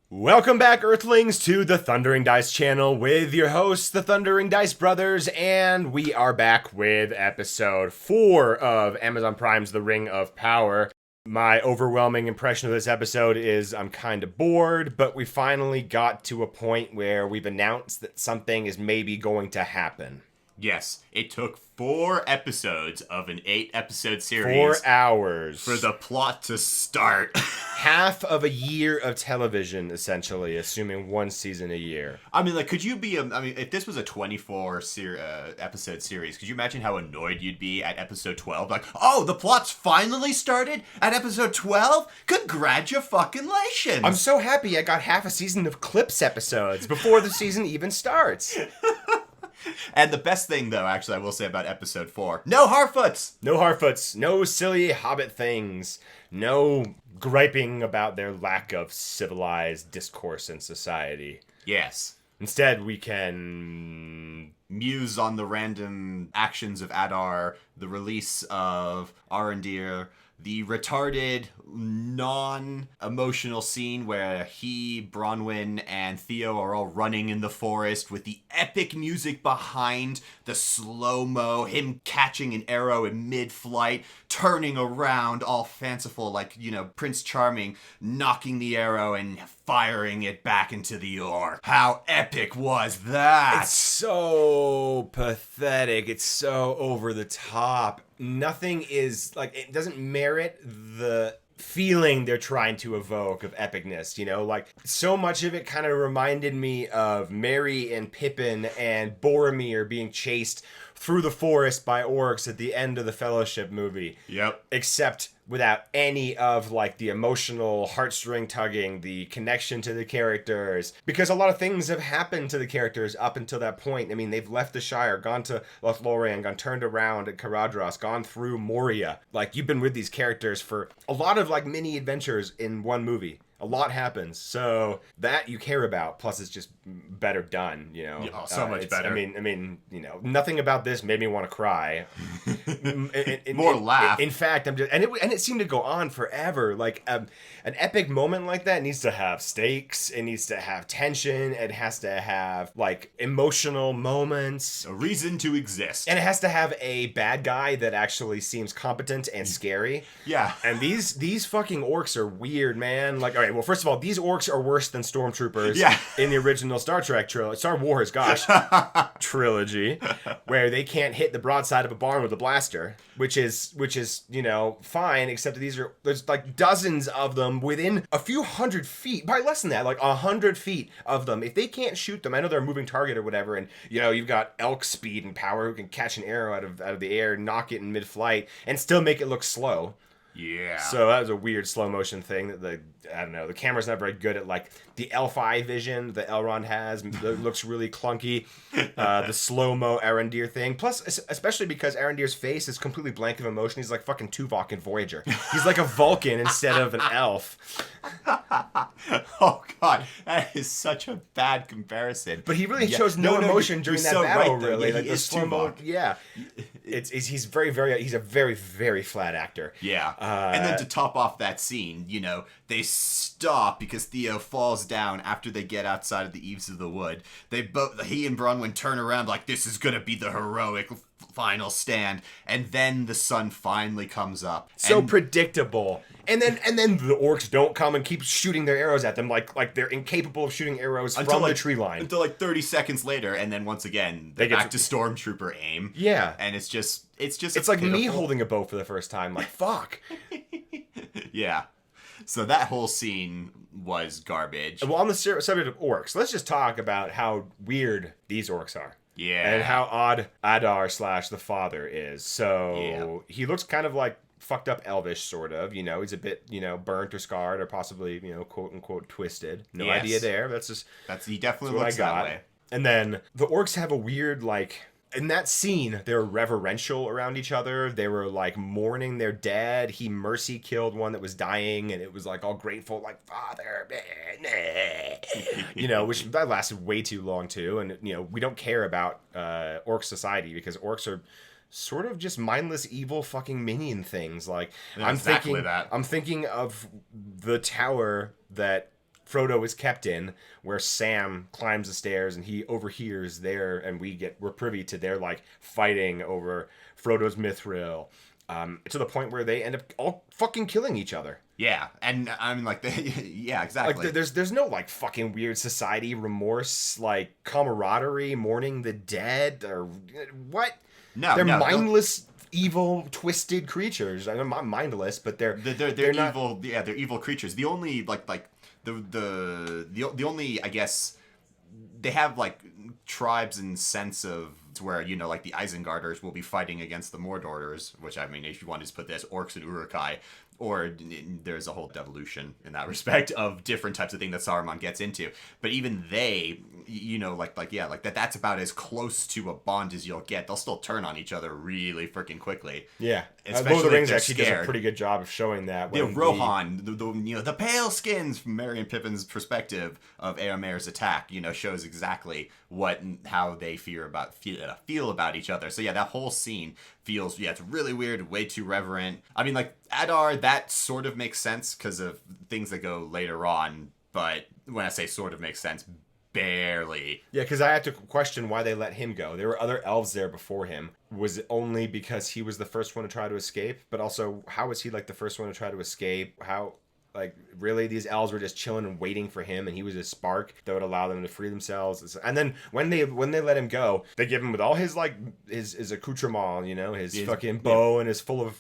Welcome back, Earthlings, to the Thundering Dice channel with your hosts, the Thundering Dice Brothers, and we are back with episode 4 of Amazon Prime's The Ring of Power. My overwhelming impression of this episode is I'm kind of bored, but we finally got to a point where we've announced that something is maybe going to happen. Yes, it took 4 episodes of an 8-episode series. 4 hours. For the plot to start. Half of a year of television, essentially, assuming one season a year. I mean, like, could you be, if this was a 24 episode series, could you imagine how annoyed you'd be at episode 12? Like, oh, the plot's finally started at episode 12? Congratulations! I'm so happy I got half a season of Clips episodes before the season even starts. And the best thing, though, actually, I will say about episode 4, no Harfoots! No Harfoots, no silly hobbit things, no griping about their lack of civilized discourse in society. Yes. Instead, we can muse on the random actions of Adar, the release of Arondir, the retarded, non-emotional scene where he, Bronwyn, and Theo are all running in the forest with the epic music behind, the slow-mo, him catching an arrow in mid-flight, turning around, all fanciful, like, you know, Prince Charming, knocking the arrow and firing it back into the orc. How epic was that? It's so pathetic. It's so over the top. Nothing is, like, it doesn't merit the feeling they're trying to evoke of epicness, you know? Like, so much of it kind of reminded me of Merry and Pippin and Boromir being chased through the forest by orcs at the end of the Fellowship movie. Yep. Except without any of, like, the emotional heartstring tugging, the connection to the characters. Because a lot of things have happened to the characters up until that point. I mean, they've left the Shire, gone to Lothlorien, gone turned around at Caradhras, gone through Moria. Like, you've been with these characters for a lot of, like, mini adventures in one movie. A lot happens, so that you care about. Plus, it's just better done, you know. Yeah, so much better. I mean, you know, nothing about this made me want to cry. More laugh. In fact, and it seemed to go on forever. Like an epic moment like that needs to have stakes. It needs to have tension. It has to have like emotional moments, a reason to exist, and it has to have a bad guy that actually seems competent and scary. Yeah. And these fucking orcs are weird, man. Like, all right, well, first of all, these orcs are worse than stormtroopers in the original Star Wars, trilogy, where they can't hit the broadside of a barn with a blaster, which is, you know, fine, except that there's like dozens of them within a few hundred feet, probably less than that, like 100 feet of them. If they can't shoot them, I know they're a moving target or whatever, and, you know, you've got elk speed and power who can catch an arrow out of the air, knock it in mid-flight, and still make it look slow. Yeah. So that was a weird slow motion thing that the camera's not very good at, like the elf eye vision that Elrond has. It looks really clunky. The slow-mo Arondir thing. Plus, especially because Arondir's face is completely blank of emotion. He's like fucking Tuvok in Voyager. He's like a Vulcan instead of an elf. Oh god, that is such a bad comparison. But he really shows no emotion during that battle, really. Yeah, like he the is slow-mo, Tuvok. yeah. He's a very, very flat actor. Yeah. And then to top off that scene, you know, they stop because Theo falls down after they get outside of the eaves of the wood. He and Bronwyn turn around like, this is gonna be the heroic final stand, and then the sun finally comes up. So predictable. And then the orcs don't come and keep shooting their arrows at them like they're incapable of shooting arrows from the tree line. Until like 30 seconds later, and then once again, they're back to stormtrooper aim. Yeah. And it's like me holding a bow for the first time. Like, fuck. Yeah. So that whole scene was garbage. Well, on the subject of orcs, let's just talk about how weird these orcs are. Yeah. And how odd Adar / the father is. So he looks kind of like fucked up elvish, sort of. You know, he's a bit, you know, burnt or scarred or possibly, you know, quote unquote twisted. No idea there. He definitely looks that way. And then the orcs have a weird, like, in that scene, they're reverential around each other. They were, like, mourning their dead. He mercy killed one that was dying, and it was, like, all grateful, like, father, you know, which that lasted way too long, too. And, you know, we don't care about orc society because orcs are sort of just mindless, evil fucking minion things. Like, I'm thinking of the tower that Frodo is kept in, where Sam climbs the stairs and he overhears and we're privy to their like fighting over Frodo's mithril, to the point where they end up all fucking killing each other. Yeah, and I mean, like, yeah, exactly. Like, there's no, like, fucking weird society remorse, like, camaraderie, mourning the dead, or what? No, they're mindless, evil, twisted creatures. I'm not mindless, but they're not evil. Yeah, they're evil creatures. The only the only, I guess, they have like tribes and sense of where, you know, like the Isengarders will be fighting against the Mordorers, which, I mean, if you want to just put this, orcs and Uruk-hai, or there's a whole devolution in that respect of different types of thing that Saruman gets into. But even they, you know, that's about as close to a bond as you'll get. They'll still turn on each other really freaking quickly. Yeah. Especially Lord of the Rings actually scared. does a pretty good job of showing that. The Rohan, the pale skins from Merry and Pippin's perspective of Éomer's attack, you know, shows exactly how they feel about each other. So yeah, that whole scene feels, it's really weird, way too reverent. I mean, like, Adar, that sort of makes sense because of things that go later on, but when I say sort of makes sense, barely. Yeah, because I had to question why they let him go. There were other elves there before him. Was it only because he was the first one to try to escape? But also, how was he, like, the first one to try to escape? How... Like, really, these elves were just chilling and waiting for him, and he was a spark that would allow them to free themselves. And then when they let him go, they give him with all his, like, his accoutrement, you know, his fucking bow and his full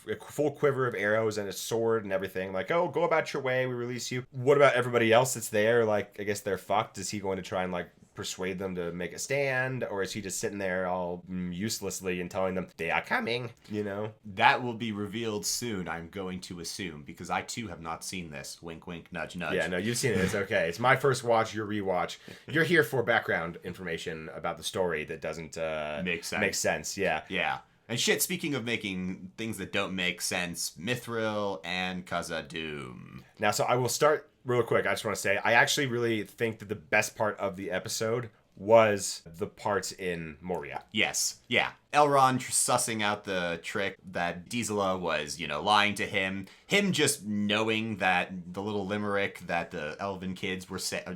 quiver of arrows and his sword and everything. Like, oh, go about your way, we release you. What about everybody else that's there? Like, I guess they're fucked. Is he going to try and, like, persuade them to make a stand, or is he just sitting there all uselessly and telling them they are coming, you know? That will be revealed soon, I'm going to assume, because I too have not seen this. Wink wink, nudge nudge. Yeah, no, you've seen it. It's okay. It's my first watch, your rewatch. You're here for background information about the story that doesn't make sense. Yeah. And shit, speaking of making things that don't make sense, Mithril and Khazad-dûm. Now, so I will start real quick. I just want to say, I actually really think that the best part of the episode was the parts in Moria. Yes. Yeah. Elrond sussing out the trick that Gisela was, you know, lying to him. Him just knowing that the little limerick that the dwarven kids were singing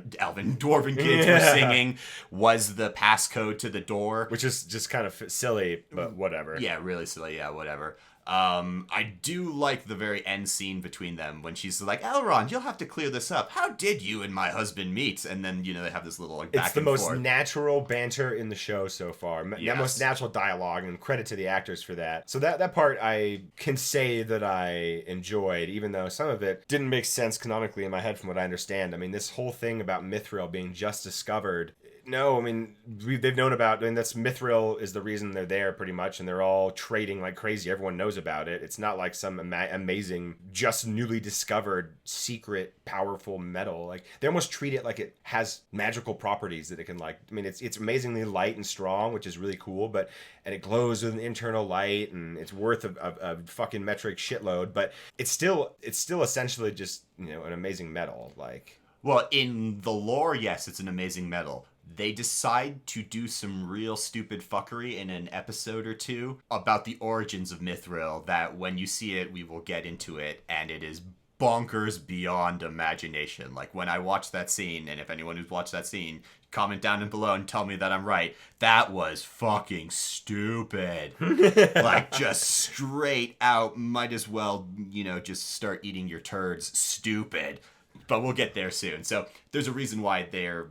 was the passcode to the door. Which is just kind of silly, but whatever. Yeah, really silly. Yeah, whatever. I do like the very end scene between them when she's like, Elrond, you'll have to clear this up. How did you and my husband meet? And then, you know, they have this little like back and forth. It's the most natural banter in the show so far. The most natural dialogue, and credit to the actors for that. So that part I can say that I enjoyed, even though some of it didn't make sense canonically in my head from what I understand. I mean, this whole thing about Mithril being just discovered... No, I mean, they've known about... I mean, that's Mithril is the reason they're there, pretty much, and they're all trading like crazy. Everyone knows about it. It's not like some amazing, just newly discovered, secret, powerful metal. Like, they almost treat it like it has magical properties that it can, like... I mean, it's amazingly light and strong, which is really cool, and it glows with an internal light, and it's worth a fucking metric shitload, but it's still essentially just, you know, an amazing metal, like... Well, in the lore, yes, it's an amazing metal. They decide to do some real stupid fuckery in an episode or two about the origins of Mithril that when you see it, we will get into it, and it is bonkers beyond imagination. Like, when I watched that scene, and if anyone who's watched that scene, comment down below and tell me that I'm right, that was fucking stupid. Like, just straight out, might as well, you know, just start eating your turds. Stupid. But we'll get there soon. So there's a reason why they're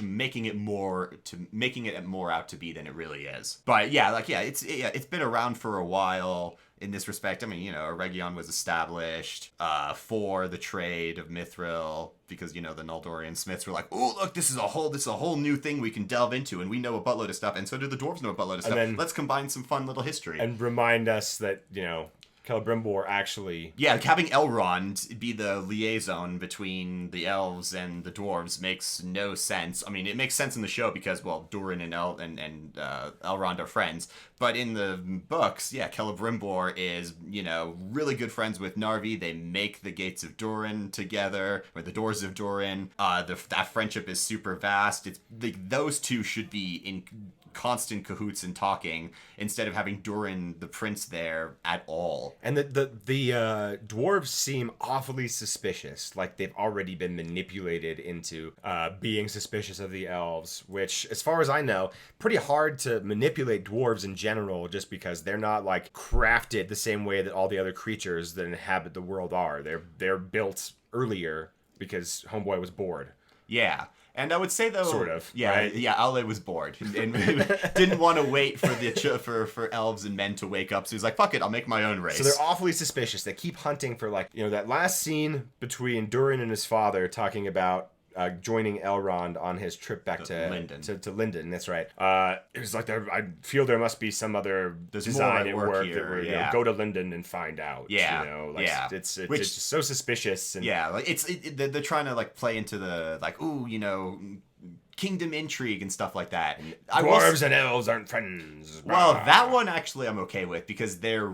making it more out to be than it really is. But it's been around for a while in this respect. I mean, you know, Eregion was established for the trade of Mithril because, you know, the Noldorian smiths were like, oh, look, this is a whole new thing we can delve into, and we know a buttload of stuff, and so do the dwarves know a buttload of stuff. Then, let's combine some fun little history and remind us that, you know, Celebrimbor actually... Yeah, having Elrond be the liaison between the elves and the dwarves makes no sense. I mean, it makes sense in the show because, well, Durin and Elrond are friends. But in the books, yeah, Celebrimbor is, you know, really good friends with Narvi. They make the Gates of Durin together, or the Doors of Durin. That friendship is super vast. Those two should be constant cahoots and talking instead of having Durin, the prince, there at all. And the dwarves seem awfully suspicious, like they've already been manipulated into being suspicious of the elves, which, as far as I know, pretty hard to manipulate dwarves in general, just because they're not like crafted the same way that all the other creatures that inhabit the world are. They're built earlier because Homeboy was bored. Yeah. And I would say, though, sort of, yeah, right? Yeah, Ale was bored and didn't want to wait for elves and men to wake up. So he's like, "Fuck it, I'll make my own race." So they're awfully suspicious. They keep hunting for, like, that last scene between Durin and his father talking about joining Elrond on his trip back to Lindon. To Lindon. That's right. It was like I feel there must be some other design at work here, that we're go to Lindon and find out. Yeah, it's just so suspicious. And like they're trying to like play into the like, ooh, kingdom intrigue and stuff like that. And dwarves and elves aren't friends. Well, that one actually I'm okay with because they're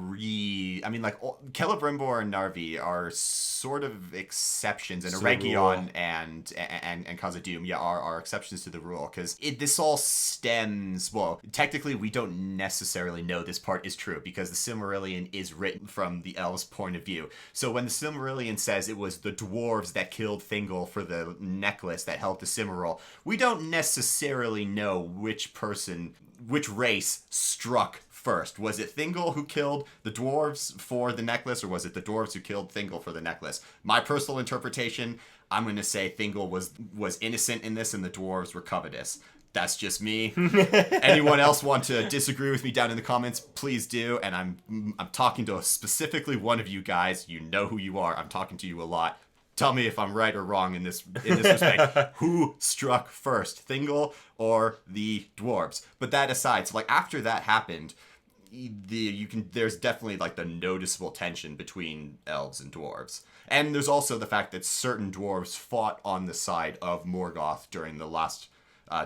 Celebrimbor and Narvi are sort of exceptions, and Eregion and Khazad-dûm, are exceptions to the rule because this all stems. Well, technically, we don't necessarily know this part is true because the Silmarillion is written from the elves' point of view. So when the Silmarillion says it was the dwarves that killed Thingol for the necklace that held the Cimmeril, we don't necessarily know which race struck first. Was it Thingol who killed the dwarves for the necklace, or was it the dwarves who killed Thingol for the necklace? My personal interpretation, I'm going to say Thingol was innocent in this and the dwarves were covetous. That's just me. Anyone else want to disagree with me down in the comments, please do. And I'm talking to specifically one of you guys. You know who you are. I'm talking to you a lot. Tell me if I'm right or wrong in this respect. Who struck first, Thingol or the dwarves? But that aside, so like after that happened, there's definitely like the noticeable tension between elves and dwarves. And there's also the fact that certain dwarves fought on the side of Morgoth during the last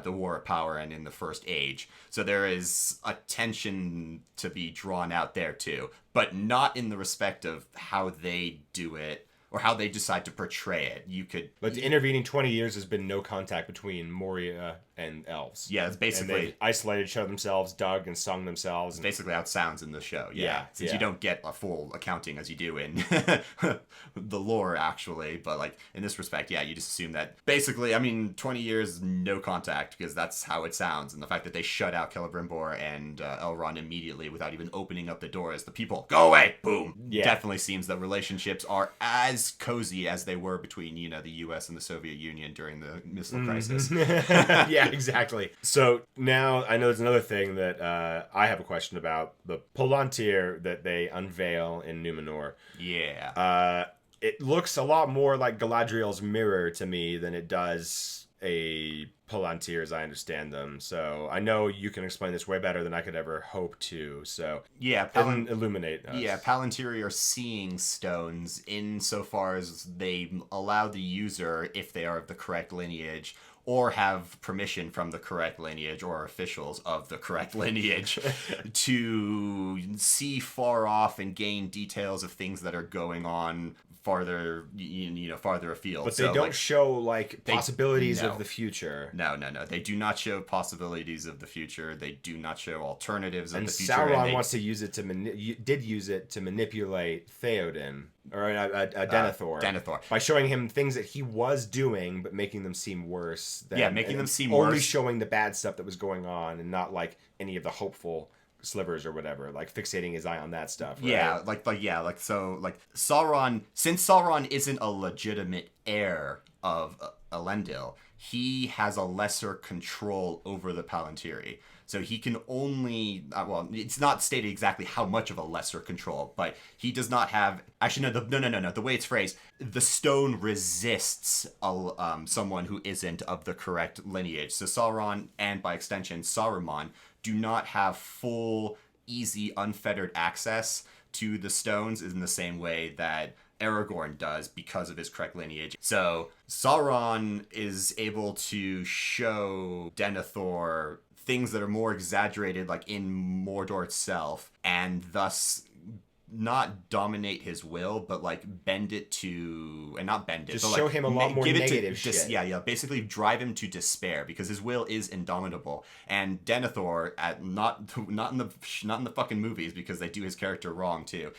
the War of Power and in the First Age. So there is a tension to be drawn out there too, but not in the respect of how they do it or how they decide to portray it. But the intervening 20 years has been no contact between Moria and elves. Yeah, it's basically... And they've isolated each other themselves, dug and sung themselves. It's basically how it sounds in the show, Since you don't get a full accounting as you do in the lore, actually. But, like, in this respect, you just assume that... Basically, 20 years, no contact, because that's how it sounds. And the fact that they shut out Celebrimbor and Elrond immediately without even opening up the door as the people, go away! Boom! Yeah. Definitely seems that relationships are as cozy as they were between, the U.S. and the Soviet Union during the missile crisis. Yeah, exactly. So now I know there's another thing that I have a question about. The Palantíri that they unveil in Numenor. Yeah. It looks a lot more like Galadriel's mirror to me than it does a Palantíri as I understand them. So I know you can explain this way better than I could ever hope to. So illuminate us. Yeah, Palantíri are seeing stones insofar as they allow the user, if they are of the correct lineage, or have permission from the correct lineage or officials of the correct lineage to see far off and gain details of things that are going on farther afield. But they don't show possibilities of the future. No. They do not show possibilities of the future. They do not show alternatives of the future. Sauron wants to use it did use it to manipulate Theoden. Or Denethor. Denethor. By showing him things that he was doing, but making them seem worse. Making them seem worse. Only showing the bad stuff that was going on, and not like any of the hopeful slivers or whatever, like fixating his eye on that stuff. Right? So Sauron, since Sauron isn't a legitimate heir of Elendil, he has a lesser control over the Palantíri. So he can only, it's not stated exactly how much of a lesser control, but he does not have, actually, no, the way it's phrased, the stone resists someone who isn't of the correct lineage. So Sauron, and by extension, Saruman, do not have full, easy, unfettered access to the stones in the same way that Aragorn does because of his correct lineage. So Sauron is able to show Denethor things that are more exaggerated, like in Mordor itself, and thus not dominate his will, but like bend it to, and not bend it, just but show like him a lot more negative shit. Yeah, basically drive him to despair because his will is indomitable. And Denethor, not in the fucking movies because they do his character wrong too.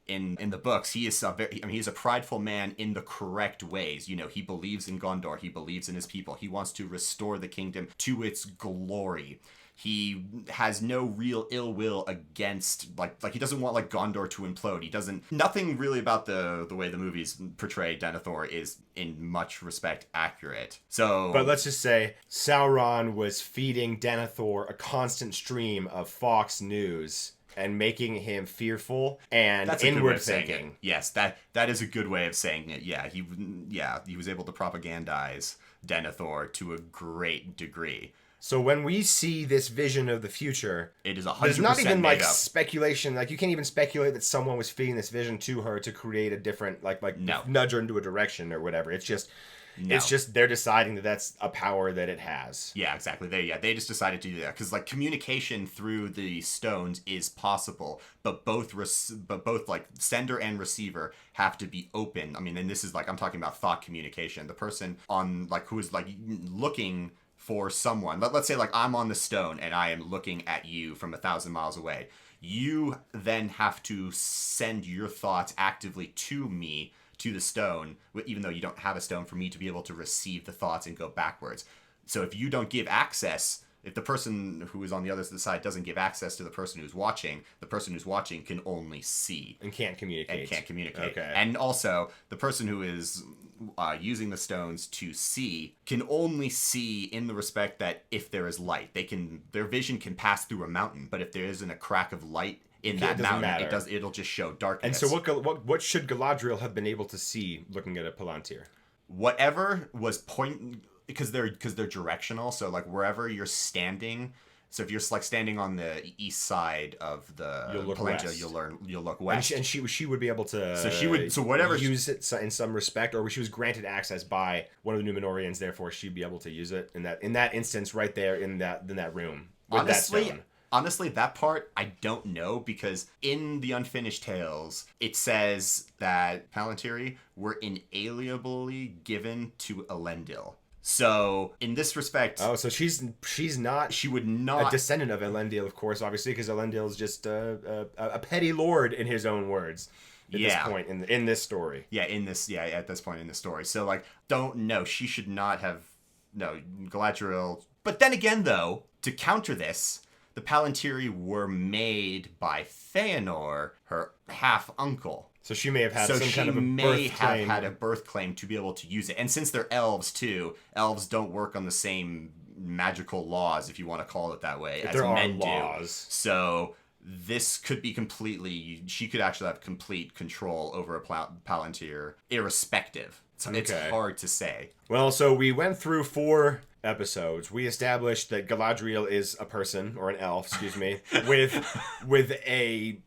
In the books, he is he's a prideful man in the correct ways. You know, he believes in Gondor, he believes in his people, he wants to restore the kingdom to its glory. He has no real ill will against, like he doesn't want like Gondor to implode. He doesn't, nothing really about the way the movies portray Denethor is in much respect accurate. So, but let's just say Sauron was feeding Denethor a constant stream of Fox News and making him fearful and inward thinking. Yes, that is a good way of saying it. Yeah, he was able to propagandize Denethor to a great degree. So when we see this vision of the future, it is 100% there's not even like up. speculation. Like you can't even speculate that someone was feeding this vision to her to create a different nudge her into a direction or whatever. It's just they're deciding that that's a power that it has. Yeah, exactly. They just decided to do that because like communication through the stones is possible, but both like sender and receiver have to be open. I mean, and this is like I'm talking about thought communication. The person on like who is like looking for someone. Let's say like I'm on the stone and I am looking at you from 1,000 miles away. You then have to send your thoughts actively to me, to the stone, even though you don't have a stone, for me to be able to receive the thoughts and go backwards. So if you don't give access, if the person who is on the other side doesn't give access to the person who's watching, the person who's watching can only see. And can't communicate. Okay. And also, the person who is using the stones to see can only see in the respect that if there is light, their vision can pass through a mountain, but if there isn't a crack of light in that mountain, it'll just show darkness. And so what should Galadriel have been able to see looking at a Palantír? Whatever was because they're directional, so like wherever you're standing. So if you're like standing on the east side of the Palantír, you'll look west. And she would be able to whatever use it in some respect, or she was granted access by one of the Númenóreans. Therefore, she'd be able to use it in that instance right there in that room. Honestly, that part I don't know because in the Unfinished Tales it says that Palantíri were inalienably given to Elendil. So in this respect, so she's not. She would not a descendant of Elendil, of course, obviously, because Elendil is just a petty lord in his own words. At this point in this story. At this point in the story. So like, don't know. She should not have. No, Galadriel. But then again, though, to counter this, the Palantíri were made by Fëanor, her half uncle. So she may have had had a birth claim to be able to use it. And since they're elves too, elves don't work on the same magical laws, if you want to call it that way, as men do. So this could be she could actually have complete control over a Palantír, irrespective. So it's hard to say. Well, so we went through 4 episodes. We established that Galadriel is a person, or an elf, with a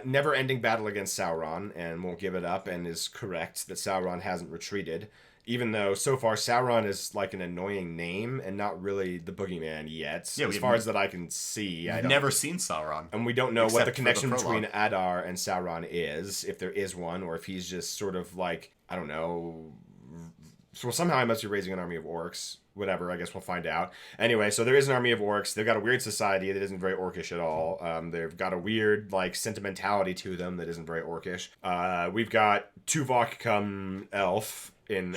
never-ending battle against Sauron, and won't give it up, and is correct that Sauron hasn't retreated. Even though, so far, Sauron is like an annoying name, and not really the boogeyman yet. As far as that I can see. I've never seen Sauron. And we don't know what the connection between Adar and Sauron is, if there is one, or if he's just sort of like, I don't know. So somehow I must be raising an army of orcs. Whatever, I guess we'll find out. Anyway, so there is an army of orcs. They've got a weird society that isn't very orcish at all. They've got a weird, like, sentimentality to them that isn't very orcish. We've got Tuvok come elf in,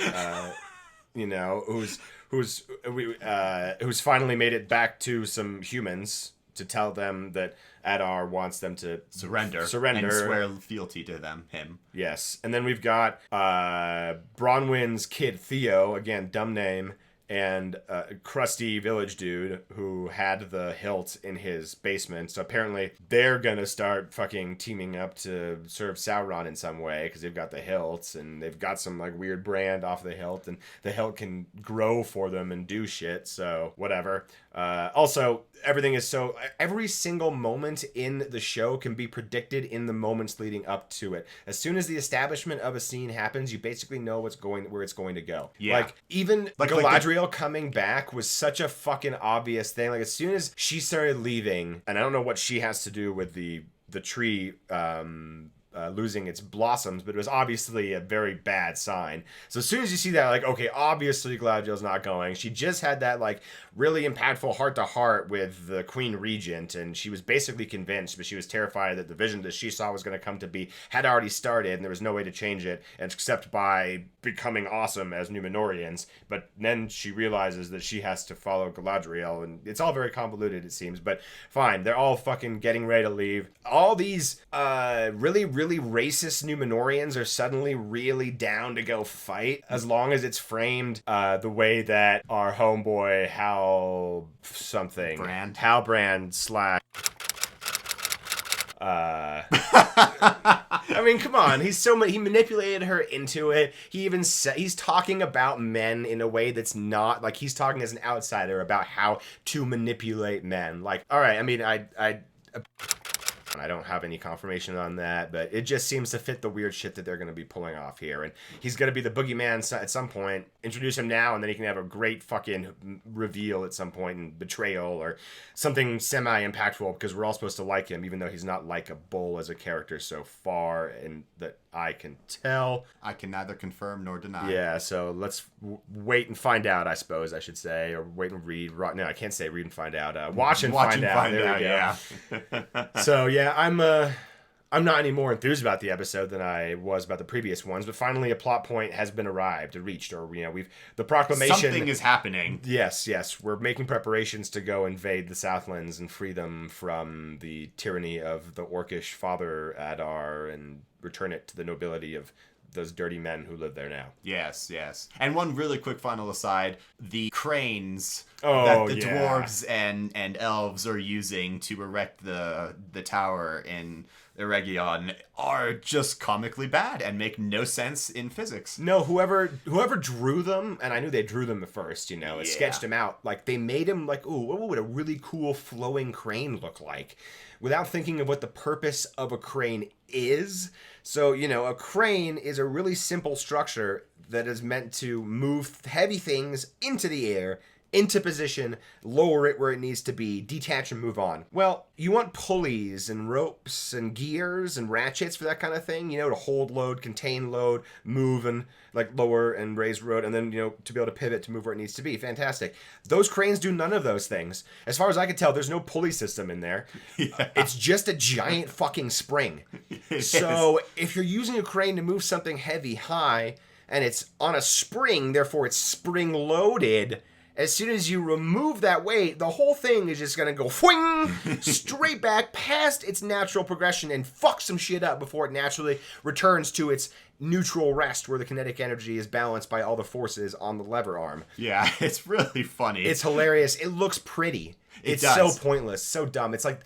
who's finally made it back to some humans to tell them that Adar wants them to surrender and swear fealty to him. Yes, and then we've got Bronwyn's kid Theo, again, dumb name, and crusty village dude who had the hilt in his basement. So apparently they're gonna start fucking teaming up to serve Sauron in some way because they've got the hilts and they've got some like weird brand off the hilt, and the hilt can grow for them and do shit. So whatever. Also, every single moment in the show can be predicted in the moments leading up to it. As soon as the establishment of a scene happens, you basically know where it's going to go. Yeah. Like even Galadriel coming back was such a fucking obvious thing. Like as soon as she started leaving, and I don't know what she has to do with the tree losing its blossoms, but it was obviously a very bad sign. So as soon as you see that, like, okay, obviously Galadriel's not going. She just had that, like, really impactful heart-to-heart with the Queen Regent, and she was basically convinced, but she was terrified that the vision that she saw was going to come to be had already started, and there was no way to change it, except by becoming awesome as Númenóreans. But then she realizes that she has to follow Galadriel, and it's all very convoluted, it seems, but fine. They're all fucking getting ready to leave. All these really, really racist Númenóreans are suddenly really down to go fight, as long as it's framed the way that our homeboy Halbrand slash I mean, come on. He manipulated her into it. He even said he's talking about men in a way that's not like he's talking as an outsider about how to manipulate men. Like, all right, I mean, I don't have any confirmation on that, but it just seems to fit the weird shit that they're going to be pulling off here. And he's going to be the boogeyman at some point. Introduce him now, and then he can have a great fucking reveal at some point and betrayal or something semi-impactful, because we're all supposed to like him, even though he's not likable as a character so far, and that I can tell. I can neither confirm nor deny. Yeah, so let's wait and find out, I suppose I should say, or wait and read. No, I can't say read and find out. Watch and find out. There we go. Yeah. So yeah, I'm not any more enthused about the episode than I was about the previous ones, but finally a plot point has been reached, or the proclamation. Something is happening. Yes, we're making preparations to go invade the Southlands and free them from the tyranny of the Orcish father Adar and return it to the nobility of those dirty men who live there now. Yes. And one really quick final aside, the cranes that the dwarves and elves are using to erect the tower in Eregion are just comically bad and make no sense in physics. No, whoever drew them, and I knew they drew them at first, it sketched them out, like they made him like, ooh, what would a really cool flowing crane look like? Without thinking of what the purpose of a crane is. So, a crane is a really simple structure that is meant to move heavy things into the air, into position, lower it where it needs to be, detach and move on. Well, you want pulleys and ropes and gears and ratchets for that kind of thing, to hold load, contain load, move and like lower and raise load, and then, to be able to pivot to move where it needs to be. Fantastic. Those cranes do none of those things. As far as I can tell, there's no pulley system in there. Yeah. It's just a giant fucking spring. So if you're using a crane to move something heavy high and it's on a spring, therefore it's spring loaded, as soon as you remove that weight, the whole thing is just going to go whing, straight back past its natural progression and fuck some shit up before it naturally returns to its neutral rest where the kinetic energy is balanced by all the forces on the lever arm. Yeah, it's really funny. It's hilarious. It looks pretty. It's does. So pointless, so dumb. It's like...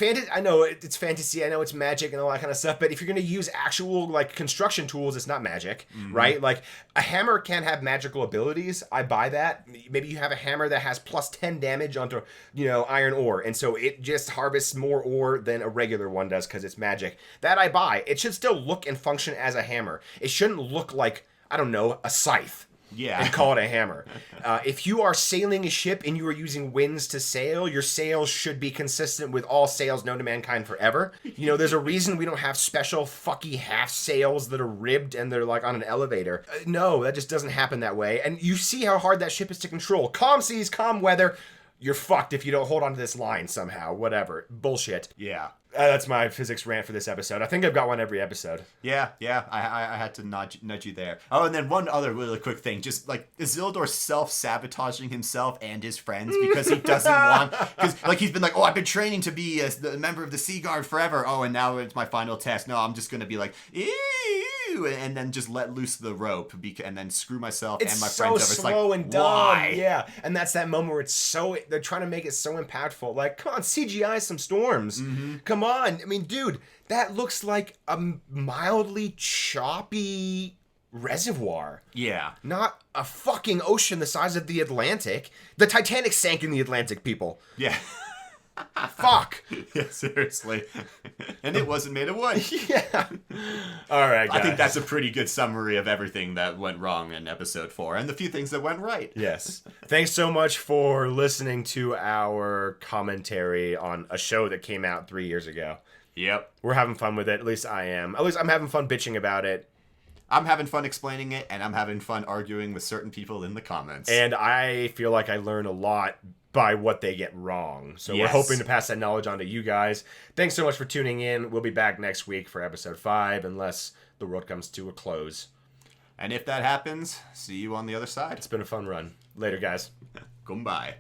I know it's fantasy, I know it's magic and all that kind of stuff, but if you're going to use actual, like, construction tools, it's not magic, right? Like, a hammer can have magical abilities. I buy that. Maybe you have a hammer that has plus 10 damage onto, iron ore, and so it just harvests more ore than a regular one does because it's magic. That I buy. It should still look and function as a hammer. It shouldn't look like, I don't know, a scythe. Yeah. And call it a hammer. If you are sailing a ship and you are using winds to sail, your sails should be consistent with all sails known to mankind forever. There's a reason we don't have special fucky half sails that are ribbed and they're like on an elevator. No, that just doesn't happen that way. And you see how hard that ship is to control. Calm seas, calm weather. You're fucked if you don't hold on to this line somehow. Whatever. Bullshit. Yeah. That's my physics rant for this episode. I think I've got one every episode. Yeah. I had to nudge you there. Oh, and then one other really quick thing. Just like Isildur self-sabotaging himself and his friends because he doesn't want... Because like he's been like, I've been training to be a member of the Sea Guard forever. Oh, and now it's my final test. No, I'm just going to be like, ew, and then just let loose the rope and then screw myself and my friends over. It's so slow and dumb. Why? Yeah, and that's that moment where they're trying to make it so impactful. Like, come on, CGI some storms. Mm-hmm. Come on. I mean, dude, that looks like a mildly choppy reservoir. Yeah. Not a fucking ocean the size of the Atlantic. The Titanic sank in the Atlantic, people. Yeah. Fuck. Yeah, seriously. And it wasn't made of wood. Yeah. All right, guys. I think that's a pretty good summary of everything that went wrong in episode 4 and the few things that went right. Yes. Thanks so much for listening to our commentary on a show that came out 3 years ago. Yep. We're having fun with it. At least I am. At least I'm having fun bitching about it. I'm having fun explaining it, and I'm having fun arguing with certain people in the comments. And I feel like I learn a lot by what they get wrong. So we're hoping to pass that knowledge on to you guys. Thanks so much for tuning in. We'll be back next week for episode 5, unless the world comes to a close. And if that happens, see you on the other side. It's been a fun run. Later, guys. Goodbye.